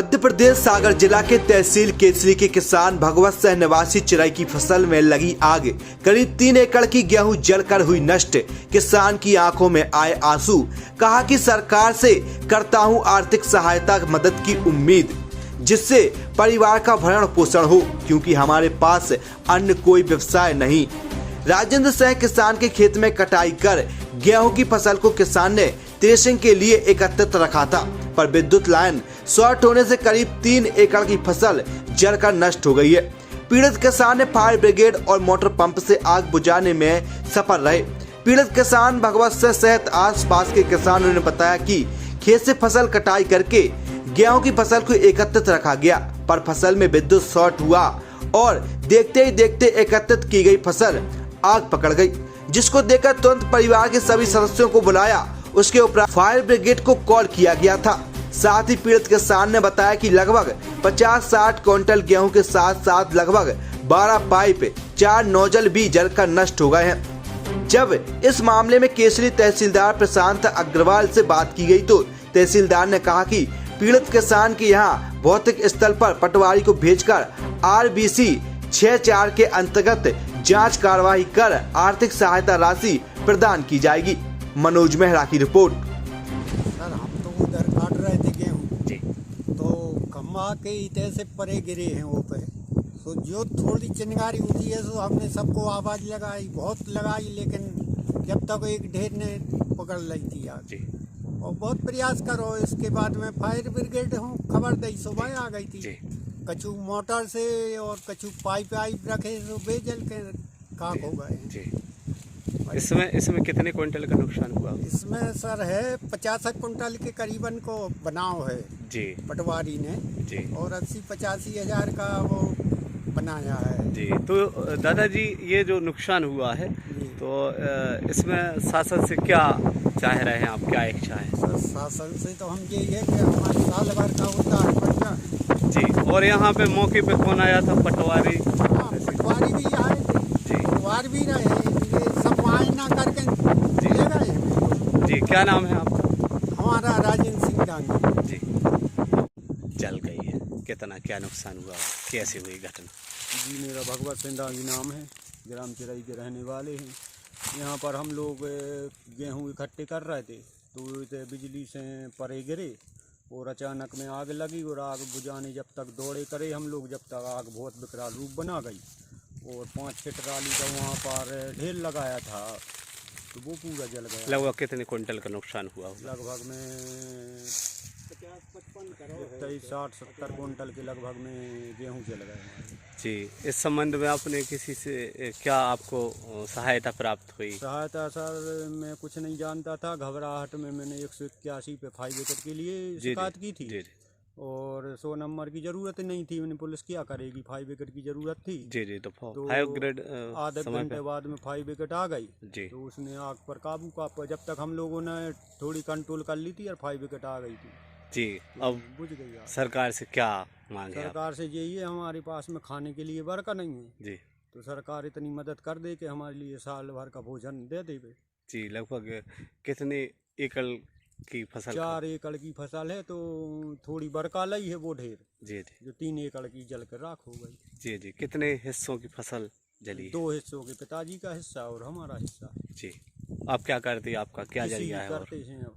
मध्य प्रदेश सागर जिला के तहसील केसरी के किसान भगवत सह निवासी चिरई की फसल में लगी आग, करीब 3 एकड़ की गेहूं जलकर हुई नष्ट। किसान की आंखों में आए आंसू, कहा कि सरकार से करता हूं आर्थिक सहायता मदद की उम्मीद, जिससे परिवार का भरण पोषण हो, क्योंकि हमारे पास अन्य कोई व्यवसाय नहीं। राजेंद्र सह किसान के खेत में कटाई कर गेहूं की फसल को किसान ने थ्रेशिंग के लिए एकत्रित रखा था, पर विद्युत लाइन शॉर्ट होने से करीब 3 एकड़ की फसल जलकर नष्ट हो गई है। पीड़ित किसान ने फायर ब्रिगेड और मोटर पंप से आग बुझाने में सफल रहे। पीड़ित किसान भगवत सह सहित आसपास के किसानों ने बताया कि खेत से फसल कटाई करके गेहूं की फसल को एकत्रित रखा गया, पर फसल में विद्युत शॉर्ट हुआ और देखते ही देखते एकत्रित की गई फसल आग पकड़ गई, जिसको देखकर तुरंत परिवार के सभी सदस्यों को बुलाया। उसके उपरांत फायर ब्रिगेड को कॉल किया गया था। साथ ही पीड़ित किसान ने बताया कि लगभग 50-60 क्विंटल गेहूं के साथ साथ लगभग 12 पाइप, 4 नोजल भी जलकर नष्ट हो गए हैं। जब इस मामले में केसरी तहसीलदार प्रशांत अग्रवाल से बात की गई तो तहसीलदार ने कहा कि पीड़ित किसान के यहाँ भौतिक स्थल पर पटवारी को भेजकर RBC 64 के अंतर्गत जांच कार्रवाई कर आर्थिक सहायता राशि प्रदान की जाएगी। मनोज मेहरा की रिपोर्ट। सर, हम तो उधर काट रहे थे गेहूँ जी, तो खम्बा के इतने से परे गिरे हैं वो पे, तो जो थोड़ी चिंगारी उठी है तो हमने सबको आवाज़ लगाई, बहुत लगाई, लेकिन जब तक एक ढेर ने पकड़ ली थी आग जी, और बहुत प्रयास करो। इसके बाद में फायर ब्रिगेड हूँ खबर दी, सुबह आ गई थी। कछु मोटर से और कछु पाइप रखे तो बेजल के खाक हो गए। इसमें कितने क्विंटल का नुकसान हुआ? इसमें सर है 50 क्विंटल के करीबन को बनाव है जी, पटवारी ने जी, और 80-85 हजार का वो बनाया है जी। तो दादाजी, ये जो नुकसान हुआ है तो इसमें शासन से क्या चाह रहे हैं आप, क्या इच्छा है? शासन से तो हम यही है कि हमारे साल भर का होता है खर्चा जी। और यहाँ पे मौके पे कौन आया था? पटवारी? हाँ, पटवारी भी आए थे जी, पटवार भी रहे, सब मुआयना करके जी ले गए जी। क्या नाम है आपका? हमारा राजेंद्र सिंह डांगी जी। जल गई है, कितना क्या नुकसान हुआ, कैसे हुई घटना? जी, मेरा भगवत सिंह डांगी नाम है, ग्राम चिरई के रहने वाले हैं। यहाँ पर हम लोग गेहूँ इकट्ठे कर रहे थे तो इतने बिजली से परे गिरे और अचानक में आग लगी, और आग बुझाने जब तक दौड़े करे हम लोग, जब तक आग बहुत विकराल रूप बना गई, और 5-6 ट्राली का वहाँ पर ढेर लगाया था तो वो पूरा जल गया। लगभग कितने क्विंटल का नुकसान हुआ? लगभग में 60-70 क्विंटल के लगभग में गेहूँ जल गए जी। इस संबंध में आपने किसी से क्या आपको सहायता प्राप्त हुई? सहायता सर, मैं कुछ नहीं जानता था, घबराहट में मैंने 181 पे फायर ब्रिगेड के लिए शिकायत की थी जी, और 100 नंबर की जरूरत नहीं थी, मैंने पुलिस क्या करेगी, फायर ब्रिगेड की जरूरत थी जी जी। तो फायर ब्रिगेड आधे घंटे बाद में फायर ब्रिगेड आ गई जी, तो उसने आग पर काबू पा, जब तक हम लोगों ने थोड़ी कंट्रोल कर ली थी और फायर ब्रिगेड आ गई थी जी। तो अब बुझ गई आग। सरकार से क्या मांगे? सरकार से यही है, हमारे पास में खाने के लिए बरका नहीं है जी, तो सरकार इतनी मदद कर दे कि हमारे लिए साल भर का भोजन दे दे जी। लगभग कितने एकड़ की फसल? 4 एकड़ की फसल है, तो थोड़ी बरका लाई है वो ढेर जी जी, जो 3 एकड़ की जल कर राख हो गई जी जी। कितने हिस्सों की फसल जली? 2 हिस्सों के, पिताजी का हिस्सा और हमारा हिस्सा जी। आप क्या करते हैं, आपका क्या जरिया है? करते हैं अब